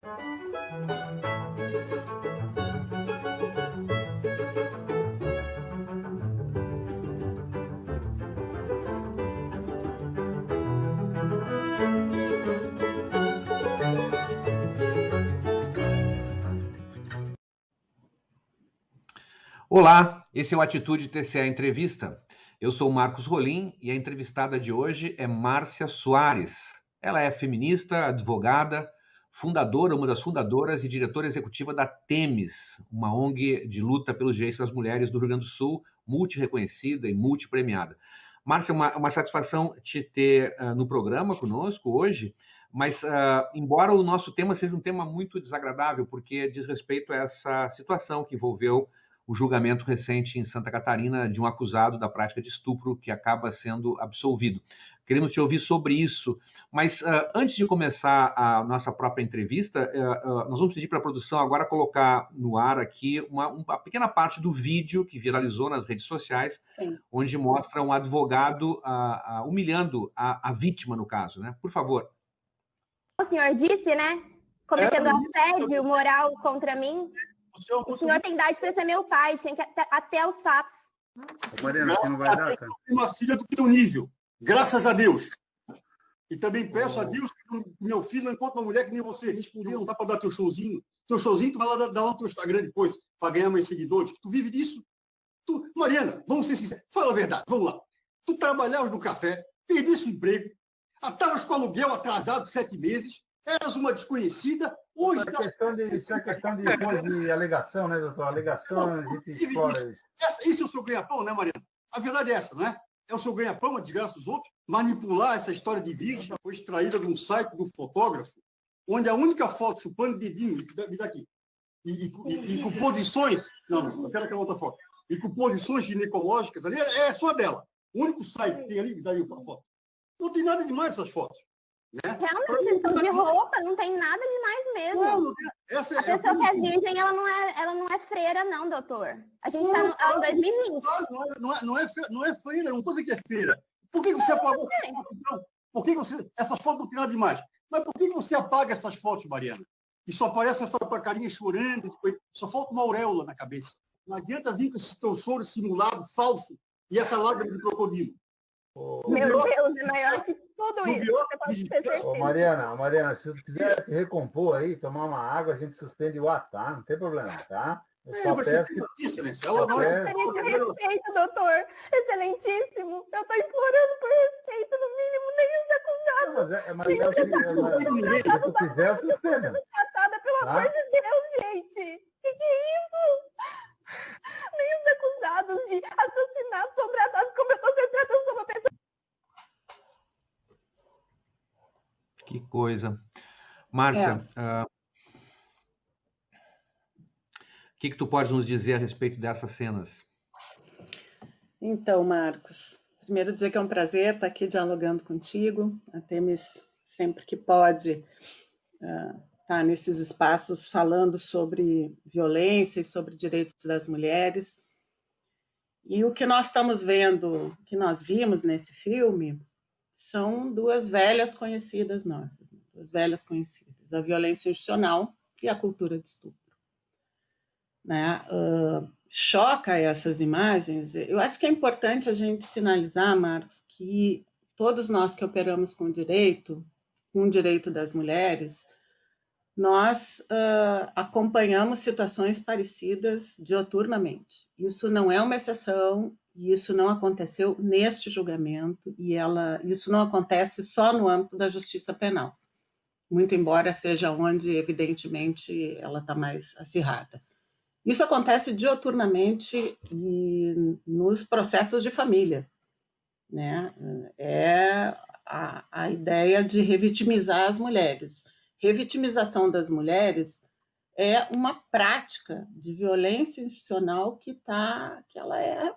Olá, esse é o Atitude TCE Entrevista. Eu sou o Marcos Rolim e a entrevistada de hoje é Márcia Soares. Ela é feminista, advogada, fundadora, uma das fundadoras e diretora executiva da Temis, uma ONG de luta pelos direitos das mulheres do Rio Grande do Sul, multi-reconhecida e multi-premiada. Márcia, uma satisfação te ter no programa conosco hoje, mas embora o nosso tema seja um tema muito desagradável, porque diz respeito a essa situação que envolveu o julgamento recente em Santa Catarina de um acusado da prática de estupro que acaba sendo absolvido. Queremos te ouvir sobre isso, mas antes de começar a nossa própria entrevista, nós vamos pedir para a produção agora colocar no ar aqui uma pequena parte do vídeo que viralizou nas redes sociais, sim, onde mostra um advogado humilhando a vítima, no caso, né? Por favor. O senhor disse, né? Cometendo assédio moral contra mim. O senhor tem idade para ser meu pai, tinha que até os fatos. Mariana, você não vai dar, cara? Uma filha do teu nível, graças a Deus. E também peço a Deus que meu filho não encontre uma mulher que nem você. Respondia, não dá para dar teu showzinho. Teu showzinho tu vai lá dar lá no teu Instagram depois, para ganhar mais seguidores. Tu vive disso? Mariana, vamos ser sinceros, fala a verdade, vamos lá. Tu trabalhavas no café, perdesse o emprego, estavas com aluguel atrasado 7 meses, eras uma desconhecida. Hoje, Isso é questão de alegação, né, doutor? Alegação, a gente explora isso. Esse é o seu ganha-pão, né, Mariana? A verdade é essa, não é? É o seu ganha-pão, a desgraça dos outros. Manipular essa história de vídeo foi extraída de um site do fotógrafo, onde a única foto, chupando dedinho, daqui, e com posições... Não, eu quero aquela outra foto. E com posições ginecológicas ali, é só dela. O único site que tem ali, daí a foto. Não tem nada demais essas fotos. Né? Realmente, estão de roupa, não tem nada demais mesmo. Não, a pessoa que é virgem, ela não é freira, não, doutor. A gente está no 2020. Não é freira, não coisa que é freira. Por que você apagou essas fotos, então? Por que essas fotos não tem nada demais? Mas por que você apaga essas fotos, Mariana? E só aparece essa tua carinha chorando, só falta uma auréola na cabeça. Não adianta vir com esse teu choro simulado, falso, e essa lágrima de crocodilo. Meu Deus, é maior que tudo isso. Você pode ter certeza. Mariana, se você quiser recompor aí, tomar uma água, a gente suspende o ato, tá? Não tem problema, tá? Eu só peço que... Respeito, doutor. Excelentíssimo. Eu estou implorando por respeito, no mínimo, nem os acusados. Se tu quiser, suspenda. Tratada, pelo amor de Deus, gente. Que é isso? Nem os acusados de assassinato são tratados como eu estou sendo tratado como uma pessoa. Que coisa. Márcia, o que tu pode nos dizer a respeito dessas cenas? Então, Marcos, primeiro dizer que é um prazer estar aqui dialogando contigo. A Temis, sempre que pode, está nesses espaços falando sobre violência e sobre direitos das mulheres. E o que nós estamos vendo, o que nós vimos nesse filme, são duas velhas conhecidas nossas, duas velhas conhecidas, a violência institucional e a cultura de estupro. Né? Choca essas imagens. Eu acho que é importante a gente sinalizar, Marcos, que todos nós que operamos com o direito das mulheres, nós acompanhamos situações parecidas dioturnamente. Isso não é uma exceção, e isso não aconteceu neste julgamento, e isso não acontece só no âmbito da justiça penal, muito embora seja onde, evidentemente, ela está mais acirrada. Isso acontece dioturnamente e nos processos de família, né? É a ideia de revitimizar as mulheres. Revitimização das mulheres é uma prática de violência institucional que ela é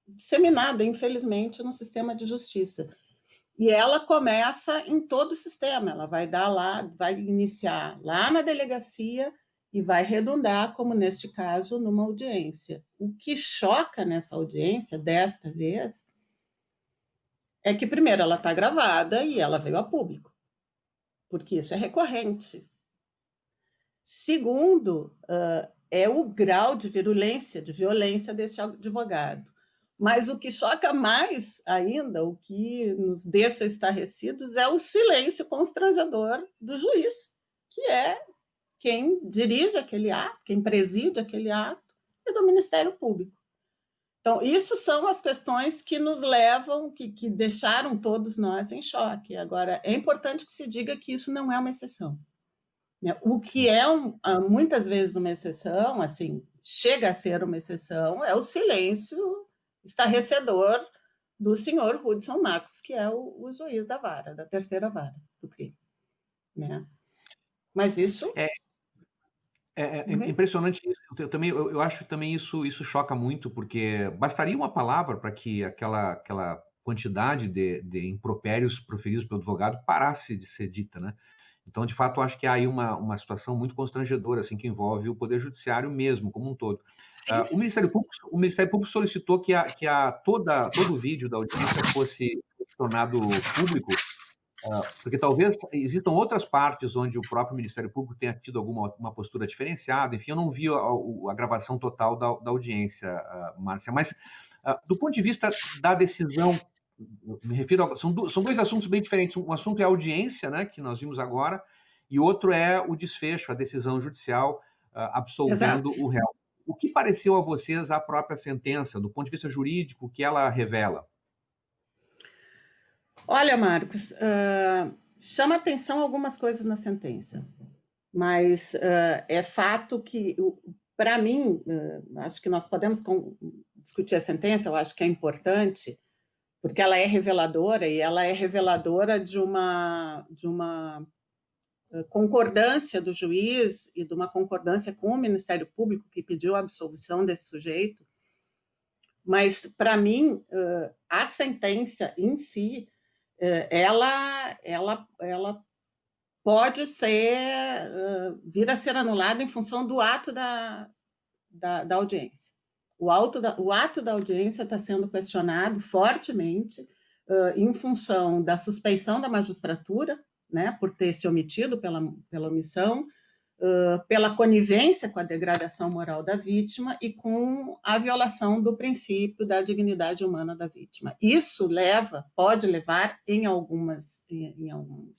disseminada, infelizmente, no sistema de justiça. E ela começa em todo o sistema, ela vai iniciar lá na delegacia e vai redundar, como neste caso, numa audiência. O que choca nessa audiência, desta vez, é que, primeiro, ela está gravada e ela veio a público, porque isso é recorrente. Segundo, é o grau de virulência, de violência desse advogado. Mas o que choca mais ainda, o que nos deixa estarrecidos, é o silêncio constrangedor do juiz, que é quem dirige aquele ato, quem preside aquele ato, e do Ministério Público. Então, isso são as questões que nos levam, que deixaram todos nós em choque. Agora, é importante que se diga que isso não é uma exceção. O que é, muitas vezes, uma exceção, assim, chega a ser uma exceção, é o silêncio estarrecedor do senhor Hudson Marcos, que é o juiz da vara, da terceira vara do crime. Né? Mas isso... É impressionante isso. Eu acho também isso choca muito, porque bastaria uma palavra para que aquela quantidade de impropérios proferidos pelo advogado parasse de ser dita, né? Então, de fato, eu acho que há aí uma situação muito constrangedora, assim, que envolve o Poder Judiciário mesmo, como um todo. O Ministério Público solicitou que todo o vídeo da audiência fosse tornado público, porque talvez existam outras partes onde o próprio Ministério Público tenha tido uma postura diferenciada. Enfim, eu não vi a gravação total da audiência, Márcia, mas do ponto de vista da decisão, me refiro são dois assuntos bem diferentes. Um assunto é a audiência, né, que nós vimos agora, e outro é o desfecho, a decisão judicial absolvendo o réu. O que pareceu a vocês a própria sentença, do ponto de vista jurídico, que ela revela? Olha, Marcos, chama atenção algumas coisas na sentença, mas é fato que, para mim, acho que nós podemos discutir a sentença, eu acho que é importante, porque ela é reveladora, e ela é reveladora de uma concordância do juiz e de uma concordância com o Ministério Público, que pediu a absolvição desse sujeito. Mas, para mim, a sentença em si, ela pode vir a ser anulada em função do ato da audiência. O ato da audiência está sendo questionado fortemente em função da suspeição da magistratura, né, por ter se omitido pela omissão, pela conivência com a degradação moral da vítima e com a violação do princípio da dignidade humana da vítima. Isso pode levar, em alguns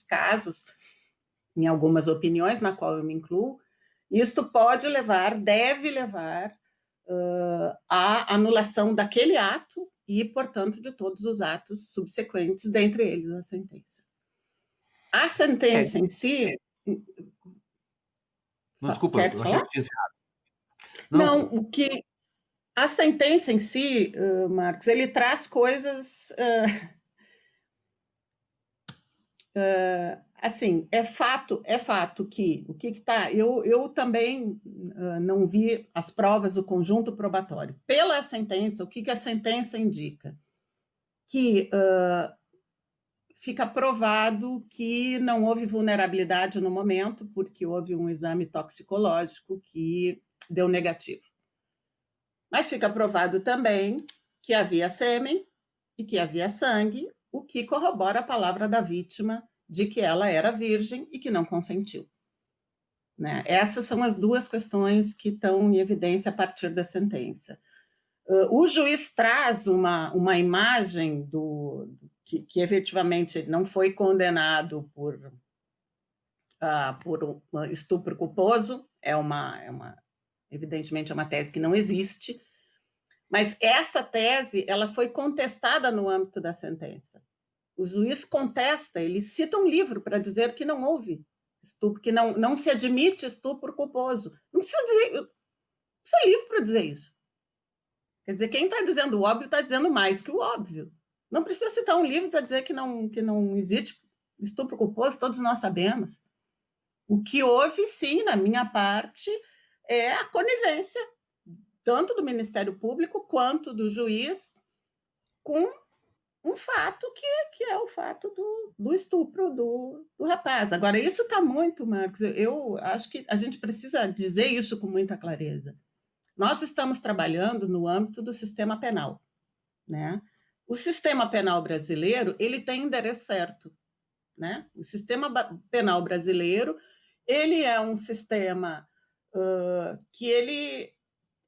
casos, em algumas opiniões, na qual eu me incluo, isto deve levar à anulação daquele ato e, portanto, de todos os atos subsequentes, dentre eles a sentença. A sentença em si... Não, desculpa, eu achei que tinha encerrado. Não, a sentença em si, Marcos, ele traz coisas... assim, é fato que o que está... Eu também não vi as provas do conjunto probatório. Pela sentença, o que a sentença indica? Que fica provado que não houve vulnerabilidade no momento, porque houve um exame toxicológico que deu negativo. Mas fica provado também que havia sêmen e que havia sangue, o que corrobora a palavra da vítima de que ela era virgem e que não consentiu. Né? Essas são as duas questões que estão em evidência a partir da sentença. O juiz traz uma imagem que efetivamente não foi condenado por um estupro culposo, evidentemente é uma tese que não existe, mas esta tese ela foi contestada no âmbito da sentença. O juiz contesta, ele cita um livro para dizer que não houve estupro, que não se admite estupro culposo. Não precisa livro para dizer isso. Quer dizer, quem está dizendo o óbvio está dizendo mais que o óbvio. Não precisa citar um livro para dizer que não existe estupro culposo, todos nós sabemos. O que houve, sim, na minha parte, é a conivência, tanto do Ministério Público quanto do juiz, com um fato que é o fato do estupro do rapaz. Agora, isso está muito, Marcos, eu acho que a gente precisa dizer isso com muita clareza. Nós estamos trabalhando no âmbito do sistema penal, né? O sistema penal brasileiro, ele tem endereço certo, né? O sistema penal brasileiro, ele é um sistema que ele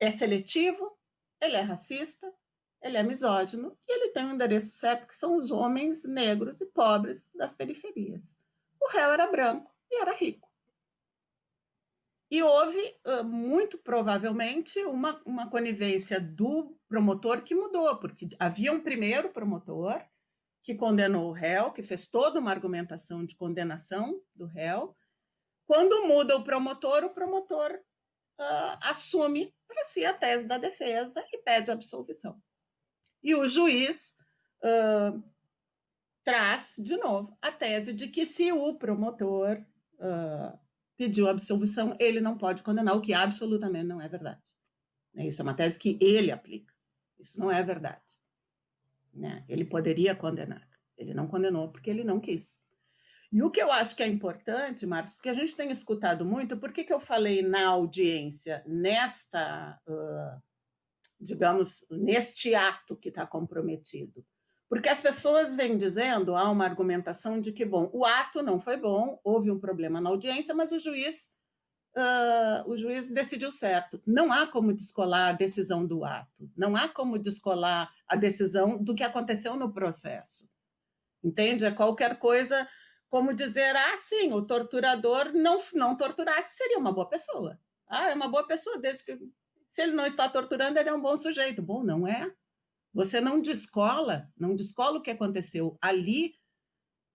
é seletivo, ele é racista, ele é misógino e ele tem um endereço certo, que são os homens negros e pobres das periferias. O réu era branco e era rico. E houve, muito provavelmente, uma conivência do promotor que mudou, porque havia um primeiro promotor que condenou o réu, que fez toda uma argumentação de condenação do réu. Quando muda o promotor assume para si a tese da defesa e pede absolvição. E o juiz traz, de novo, a tese de que se o promotor pediu absolvição, ele não pode condenar, o que absolutamente não é verdade. Isso é uma tese que ele aplica. Isso não é verdade. Ele poderia condenar. Ele não condenou porque ele não quis. E o que eu acho que é importante, Marcos, porque a gente tem escutado muito, por que eu falei na audiência, digamos, neste ato que está comprometido? Porque as pessoas vêm dizendo, há uma argumentação de que, bom, o ato não foi bom, houve um problema na audiência, mas o juiz decidiu certo. Não há como descolar a decisão do ato, não há como descolar a decisão do que aconteceu no processo. Entende? É qualquer coisa como dizer, sim, o torturador não torturasse, seria uma boa pessoa. É uma boa pessoa, desde que, se ele não está torturando, ele é um bom sujeito. Bom, não é. Você não descola o que aconteceu ali,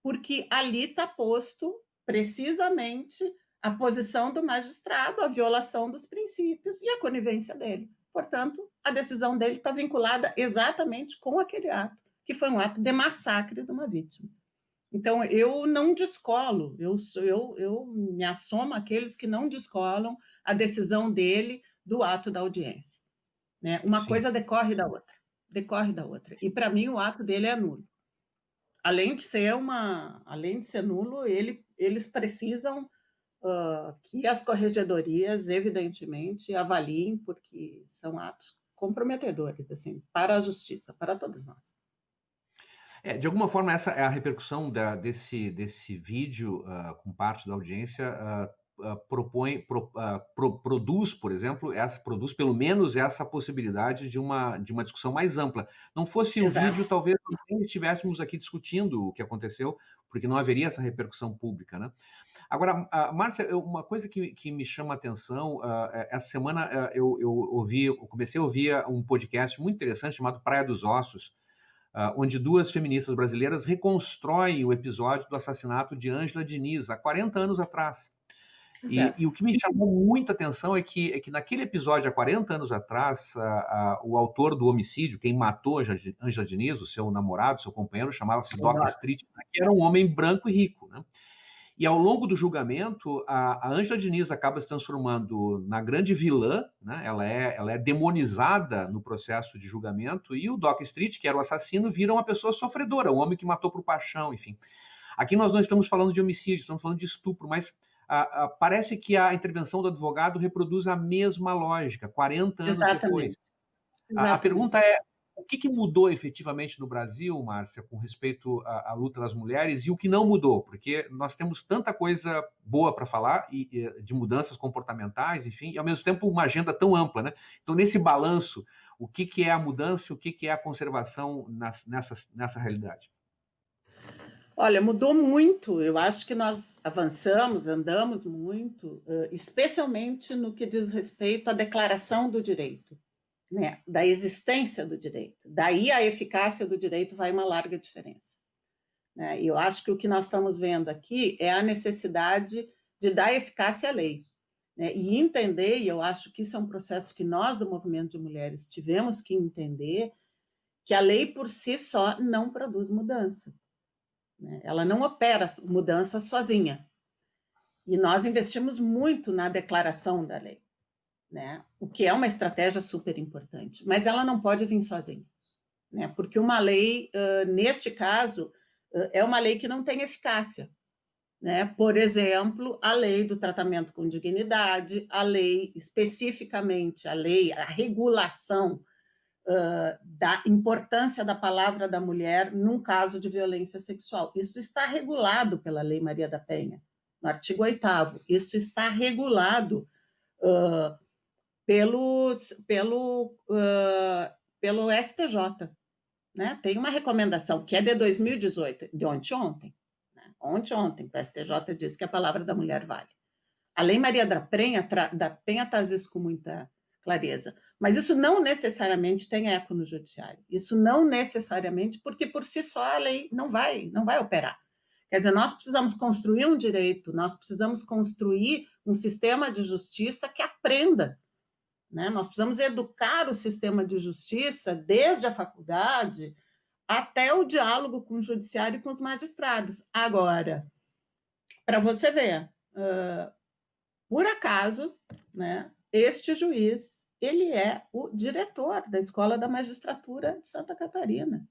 porque ali está posto precisamente a posição do magistrado, a violação dos princípios e a conivência dele. Portanto, a decisão dele está vinculada exatamente com aquele ato, que foi um ato de massacre de uma vítima. Então, eu não descolo, eu me assomo àqueles que não descolam a decisão dele do ato da audiência. Uma coisa decorre da outra. E, para mim, o ato dele é nulo. Além de ser nulo, eles precisam que as corregedorias, evidentemente, avaliem, porque são atos comprometedores, assim, para a justiça, para todos nós. De alguma forma, essa é a repercussão desse vídeo com parte da audiência. Produz, por exemplo, produz pelo menos essa possibilidade de uma discussão mais ampla. Não fosse Exato. O vídeo, talvez nem estivéssemos aqui discutindo o que aconteceu, porque não haveria essa repercussão pública, né? Agora, Márcia, uma coisa que me chama a atenção, essa semana eu comecei a ouvir um podcast muito interessante chamado Praia dos Ossos, onde duas feministas brasileiras reconstroem o episódio do assassinato de Ângela Diniz, há 40 anos atrás. E o que me chamou muita atenção é que naquele episódio, há 40 anos atrás, o autor do homicídio, quem matou Ângela Diniz, o seu namorado, seu companheiro, chamava-se Doc Street, que era um homem branco e rico, né? E ao longo do julgamento, a Ângela Diniz acaba se transformando na grande vilã, né? Ela é demonizada no processo de julgamento, e o Doc Street, que era o assassino, vira uma pessoa sofredora, um homem que matou por paixão, enfim. Aqui nós não estamos falando de homicídio, estamos falando de estupro, mas parece que a intervenção do advogado reproduz a mesma lógica, 40 anos depois. A pergunta é, o que mudou efetivamente no Brasil, Márcia, com respeito à luta das mulheres, e o que não mudou? Porque nós temos tanta coisa boa para falar, de mudanças comportamentais, enfim, e ao mesmo tempo uma agenda tão ampla, né? Então, nesse balanço, o que é a mudança, o que é a conservação nessa realidade? Olha, mudou muito. Eu acho que nós andamos muito, especialmente no que diz respeito à declaração do direito, né? Da existência do direito. Daí a eficácia do direito vai uma larga diferença, né? E eu acho que o que nós estamos vendo aqui é a necessidade de dar eficácia à lei, né? E entender, e eu acho que isso é um processo que nós, do movimento de mulheres, tivemos que entender, que a lei por si só não produz mudança. Ela não opera mudança sozinha. E nós investimos muito na declaração da lei, né? O que é uma estratégia super importante, mas ela não pode vir sozinha, né? Porque uma lei, neste caso, é uma lei que não tem eficácia, né? Por exemplo, a lei do tratamento com dignidade, a lei, especificamente, a regulação da importância da palavra da mulher num caso de violência sexual. Isso está regulado pela Lei Maria da Penha, no artigo 8º. Isso está regulado pelo STJ. Né? Tem uma recomendação que é de 2018, de ontem, né? Ontem, o STJ disse que a palavra da mulher vale. A Lei Maria da Penha traz isso com muita clareza, mas isso não necessariamente tem eco no judiciário. Isso não necessariamente, porque por si só a lei não vai operar. Quer dizer, nós precisamos construir um direito, nós precisamos construir um sistema de justiça que aprenda. Né? Nós precisamos educar o sistema de justiça desde a faculdade até o diálogo com o judiciário e com os magistrados. Agora, para você ver, por acaso, né, este juiz, ele é o diretor da Escola da Magistratura de Santa Catarina.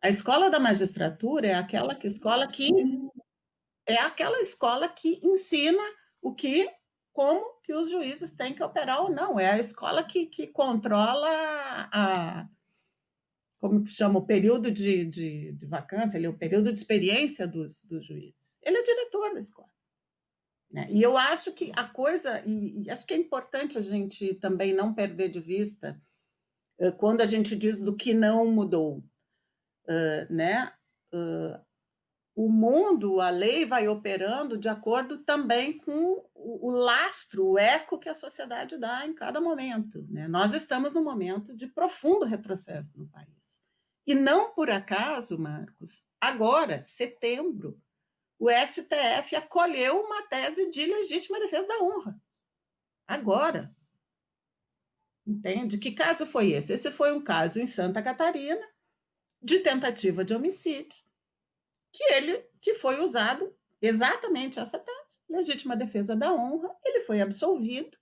A Escola da Magistratura é aquela escola que ensina como que os juízes têm que operar ou não. É a escola que controla como que chama, o período de vacância, o período de experiência dos juízes. Ele é diretor da escola. Né? E eu acho que a coisa, e acho que é importante a gente também não perder de vista, quando a gente diz do que não mudou, né? O mundo, a lei vai operando de acordo também com o lastro, o eco que a sociedade dá em cada momento. Né? Nós estamos num momento de profundo retrocesso no país. E não por acaso, Marcos, agora, setembro, o STF acolheu uma tese de legítima defesa da honra. Agora. Entende? Que caso foi esse? Esse foi um caso em Santa Catarina de tentativa de homicídio, que foi usado exatamente essa tese, legítima defesa da honra. Ele foi absolvido,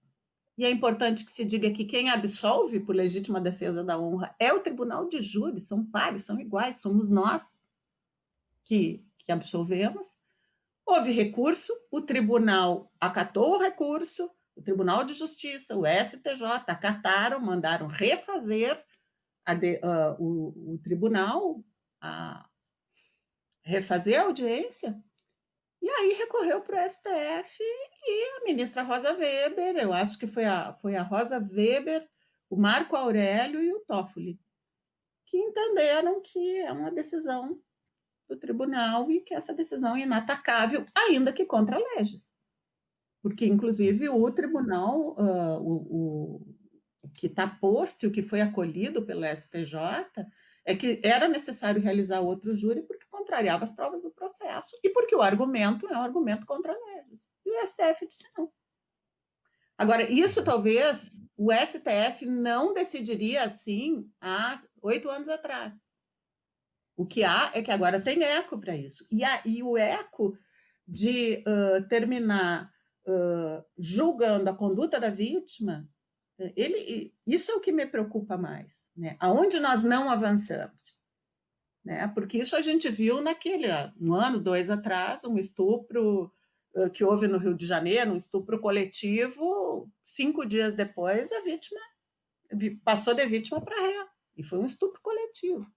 e é importante que se diga que quem absolve por legítima defesa da honra é o tribunal de júri, são pares, são iguais, somos nós que absolvemos. Houve recurso, o tribunal acatou o recurso, o Tribunal de Justiça, o STJ, acataram, mandaram refazer o tribunal, refazer a audiência, e aí recorreu para o STF e a ministra Rosa Weber, eu acho que foi a Rosa Weber, o Marco Aurélio e o Toffoli, que entenderam que é uma decisão do tribunal e que essa decisão é inatacável, ainda que contra leges. Porque, inclusive, o tribunal, o que está posto e o que foi acolhido pelo STJ é que era necessário realizar outro júri porque contrariava as provas do processo e porque o argumento é um argumento contra leges. E o STF disse não. Agora, isso talvez o STF não decidiria assim há 8 anos atrás. O que há é que agora tem eco para isso. E o eco de terminar julgando a conduta da vítima, isso é o que me preocupa mais. Né? Aonde nós não avançamos. Né? Porque isso a gente viu um ano, 2 atrás, um estupro que houve no Rio de Janeiro, um estupro coletivo, 5 dias depois a vítima passou de vítima para ré. E foi um estupro coletivo.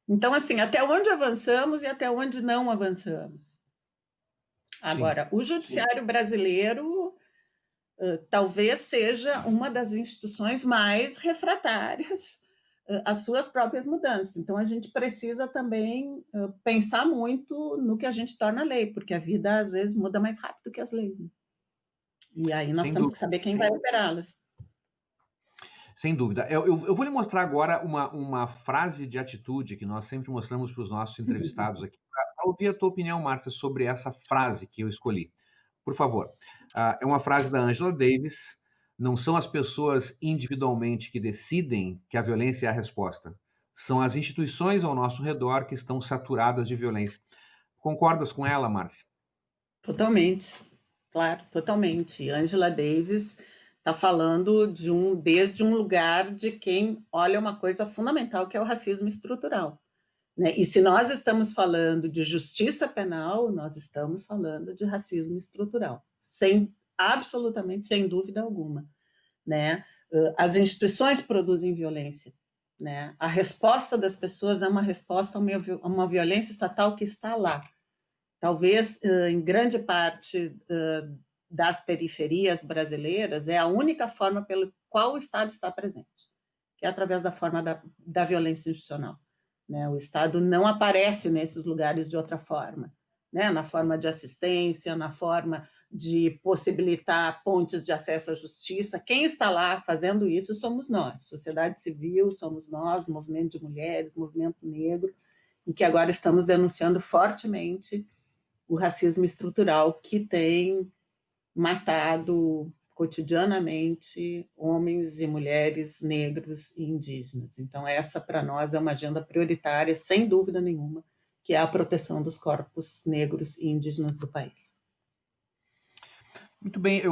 Então, assim, até onde avançamos e até onde não avançamos. Agora, o judiciário brasileiro talvez seja uma das instituições mais refratárias às suas próprias mudanças. Então, a gente precisa também pensar muito no que a gente torna lei, porque a vida, às vezes, muda mais rápido que as leis. Né? E aí nós temos que saber quem vai operá-las. Sem dúvida. Eu vou lhe mostrar agora uma frase de atitude que nós sempre mostramos para os nossos entrevistados aqui, para ouvir a tua opinião, Márcia, sobre essa frase que eu escolhi. Por favor. É uma frase da Angela Davis. Não são as pessoas individualmente que decidem que a violência é a resposta. São as instituições ao nosso redor que estão saturadas de violência. Concordas com ela, Márcia? Totalmente. Claro, totalmente. Angela Davis está falando desde um lugar de quem olha uma coisa fundamental, que é o racismo estrutural. Né? E se nós estamos falando de justiça penal, nós estamos falando de racismo estrutural, absolutamente, sem dúvida alguma. Né? As instituições produzem violência. Né? A resposta das pessoas é uma resposta a uma violência estatal que está lá. talvez em grande parte das periferias brasileiras, é a única forma pelo qual o Estado está presente, que é através da forma da violência institucional. Né? O Estado não aparece nesses lugares de outra forma, né? Na forma de assistência, na forma de possibilitar pontes de acesso à justiça. Quem está lá fazendo isso somos nós, sociedade civil, somos nós, movimento de mulheres, movimento negro, e que agora estamos denunciando fortemente o racismo estrutural que tem matado cotidianamente homens e mulheres negros e indígenas. Então, essa, para nós, é uma agenda prioritária, sem dúvida nenhuma, que é a proteção dos corpos negros e indígenas do país. Muito bem,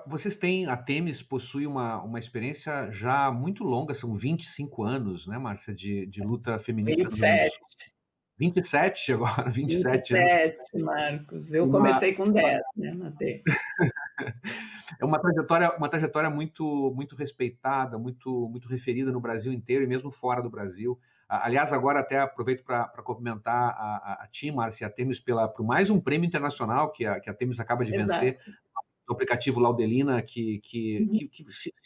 vocês têm, a Themis possui uma experiência já muito longa, são 25 anos, né, Márcia, de luta feminista no Rio Grande do Sul. 27 agora, 27 anos. 27, Marcos. Eu comecei com 10, né, Matei? É uma trajetória muito respeitada, muito referida no Brasil inteiro e mesmo fora do Brasil. Aliás, agora até aproveito para cumprimentar a ti, Márcia, a Themis, por mais um prêmio internacional que a Themis acaba de vencer, do aplicativo Laudelina, que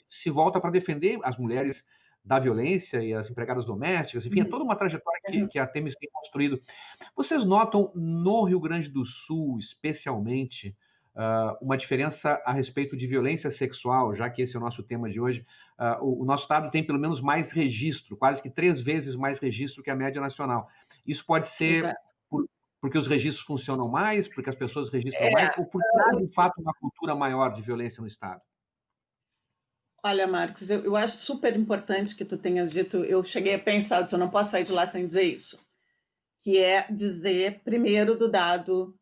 se volta para defender as mulheres da violência e as empregadas domésticas, enfim, é toda uma trajetória que a Themis tem construído. Vocês notam no Rio Grande do Sul, especialmente, uma diferença a respeito de violência sexual, já que esse é o nosso tema de hoje? O nosso estado tem pelo menos mais registro, quase que 3 vezes mais registro que a média nacional. Isso pode ser porque os registros funcionam mais, porque as pessoas registram mais, ou porque há, de fato, uma cultura maior de violência no estado? Olha, Marcos, eu acho super importante que tu tenhas dito, eu cheguei a pensar, eu não posso sair de lá sem dizer isso, que é dizer, primeiro, do dado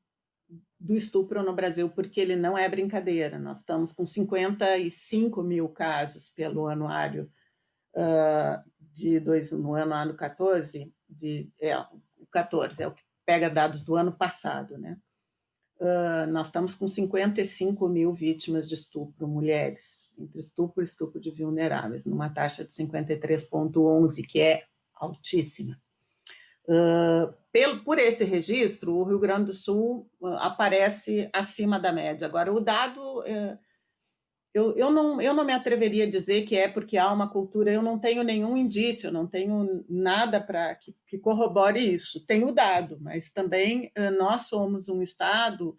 do estupro no Brasil, porque ele não é brincadeira. Nós estamos com 55 mil casos pelo anuário no ano 14, 14 é o que pega dados do ano passado, né? Nós estamos com 55 mil vítimas de estupro, mulheres, entre estupro e estupro de vulneráveis, numa taxa de 53,11, que é altíssima. Por esse registro, o Rio Grande do Sul aparece acima da média. Agora, o dado, eu não me atreveria a dizer que é porque há uma cultura, eu não tenho nenhum indício, eu não tenho nada que corrobore isso. Tenho o dado, mas também nós somos um estado,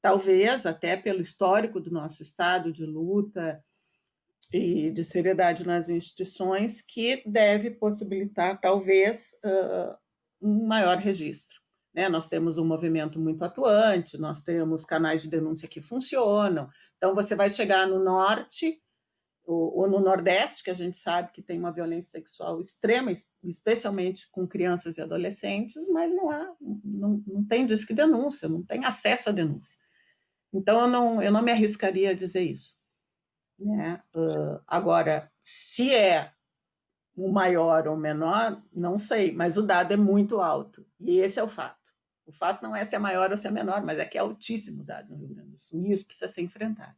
talvez até pelo histórico do nosso estado de luta e de seriedade nas instituições, que deve possibilitar, talvez, um maior registro. Né? Nós temos um movimento muito atuante, nós temos canais de denúncia que funcionam. Então, você vai chegar no norte ou no nordeste, que a gente sabe que tem uma violência sexual extrema, especialmente com crianças e adolescentes, mas não tem disque de denúncia, não tem acesso à denúncia. Então, eu não me arriscaria a dizer isso. Né? Agora, se é o maior ou menor, não sei, mas o dado é muito alto, e esse é o fato. O fato não é se é maior ou se é menor, mas é que é altíssimo o dado no Rio Grande do Sul, e isso precisa ser enfrentado.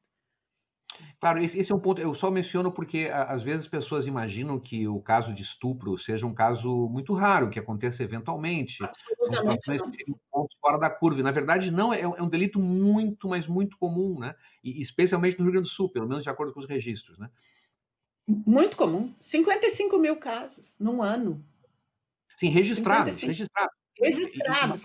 Claro, esse é um ponto, eu só menciono porque às vezes as pessoas imaginam que o caso de estupro seja um caso muito raro, que aconteça eventualmente, são situações que seriam pontos fora da curva, e na verdade não, é um delito muito, mas muito comum, né? E especialmente no Rio Grande do Sul, pelo menos de acordo com os registros, né? Muito comum, 55 mil casos num ano. Sim, registrados,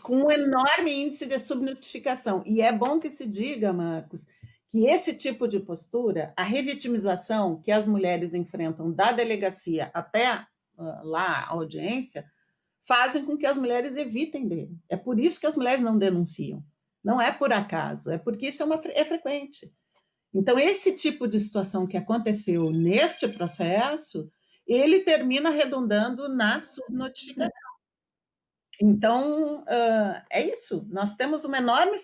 com um enorme índice de subnotificação. E é bom que se diga, Marcos, que esse tipo de postura, a revitimização que as mulheres enfrentam da delegacia até lá a audiência, fazem com que as mulheres evitem dele. É por isso que as mulheres não denunciam. Não é por acaso, é porque isso é frequente. Então, esse tipo de situação que aconteceu neste processo, ele termina redundando na subnotificação. Então, é isso. Nós temos uma enorme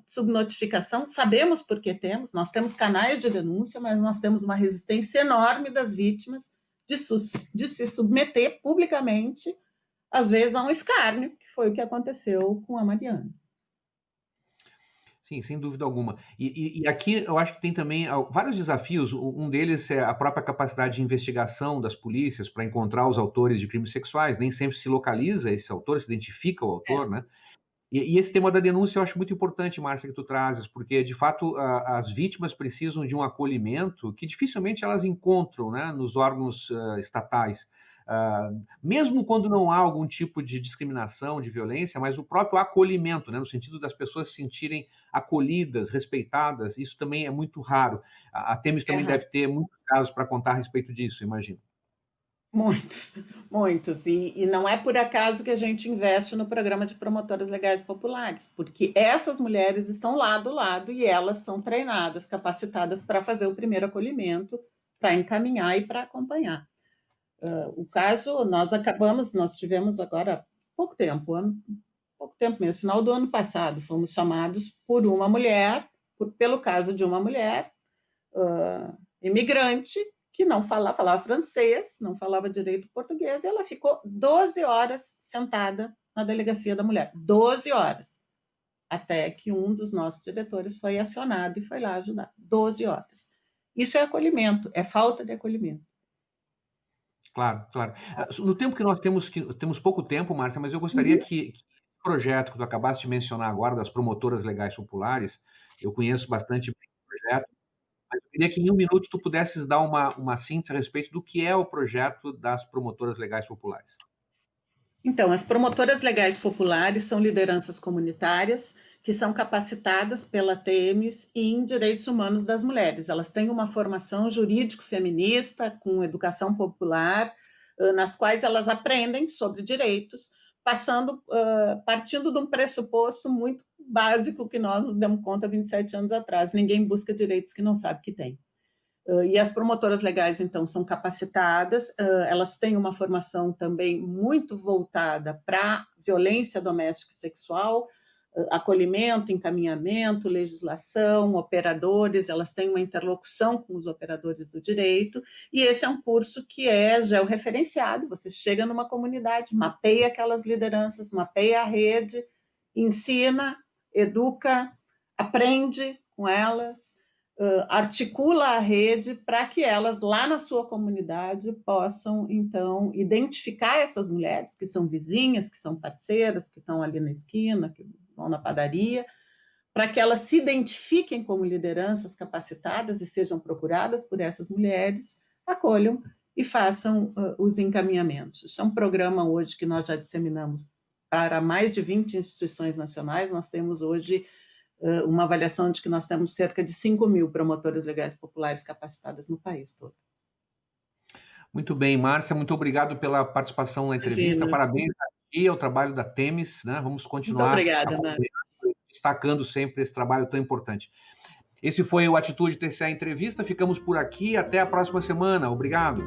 subnotificação, sabemos por que temos, nós temos canais de denúncia, mas nós temos uma resistência enorme das vítimas de se submeter publicamente, às vezes, a um escárnio, que foi o que aconteceu com a Mariana. Sim, sem dúvida alguma. E aqui eu acho que tem também vários desafios. Um deles é a própria capacidade de investigação das polícias para encontrar os autores de crimes sexuais. Nem sempre se localiza esse autor, se identifica o autor, né? E esse tema da denúncia eu acho muito importante, Márcia, que tu trazes, porque, de fato, as vítimas precisam de um acolhimento que dificilmente elas encontram, né, nos órgãos estatais. Mesmo quando não há algum tipo de discriminação, de violência, mas o próprio acolhimento, né, no sentido das pessoas se sentirem acolhidas, respeitadas, isso também é muito raro. A Themis também deve ter muitos casos para contar a respeito disso, imagino. Muitos, muitos. E não é por acaso que a gente investe no programa de promotoras legais populares, porque essas mulheres estão lá do lado e elas são treinadas, capacitadas para fazer o primeiro acolhimento, para encaminhar e para acompanhar. O caso, nós tivemos agora pouco tempo mesmo, final do ano passado, fomos chamados por uma mulher, pelo caso de uma mulher imigrante, que não falava francês, não falava direito português, e ela ficou 12 horas sentada na delegacia da mulher. 12 horas. Até que um dos nossos diretores foi acionado e foi lá ajudar. 12 horas. Isso é acolhimento, é falta de acolhimento. Claro, claro. No tempo que nós temos pouco tempo, Márcia, mas eu gostaria que o projeto que tu acabaste de mencionar agora, das promotoras legais populares, eu conheço bastante bem o projeto, mas eu queria que em um minuto tu pudesses dar uma síntese a respeito do que é o projeto das promotoras legais populares. Então, as promotoras legais populares são lideranças comunitárias que são capacitadas pela Themis em direitos humanos das mulheres. Elas têm uma formação jurídico-feminista com educação popular, nas quais elas aprendem sobre direitos, partindo de um pressuposto muito básico que nós nos demos conta 27 anos atrás. Ninguém busca direitos que não sabe que tem. E as promotoras legais, então, são capacitadas, elas têm uma formação também muito voltada para violência doméstica e sexual, acolhimento, encaminhamento, legislação, operadores, elas têm uma interlocução com os operadores do direito, e esse é um curso que é georreferenciado, você chega numa comunidade, mapeia aquelas lideranças, mapeia a rede, ensina, educa, aprende com elas, articula a rede para que elas, lá na sua comunidade, possam, então, identificar essas mulheres que são vizinhas, que são parceiras, que estão ali na esquina, que vão na padaria, para que elas se identifiquem como lideranças capacitadas e sejam procuradas por essas mulheres, acolham e façam os encaminhamentos. Isso é um programa hoje que nós já disseminamos para mais de 20 instituições nacionais, nós temos hoje uma avaliação de que nós temos cerca de 5.000 promotoras legais populares capacitadas no país todo. Muito bem, Márcia, muito obrigado pela participação na entrevista. Imagina. Parabéns aqui ao trabalho da Themis, né? Vamos continuar obrigada, destacando sempre esse trabalho tão importante. Esse foi o Atitude TCA Entrevista. Ficamos por aqui. Até a próxima semana. Obrigado.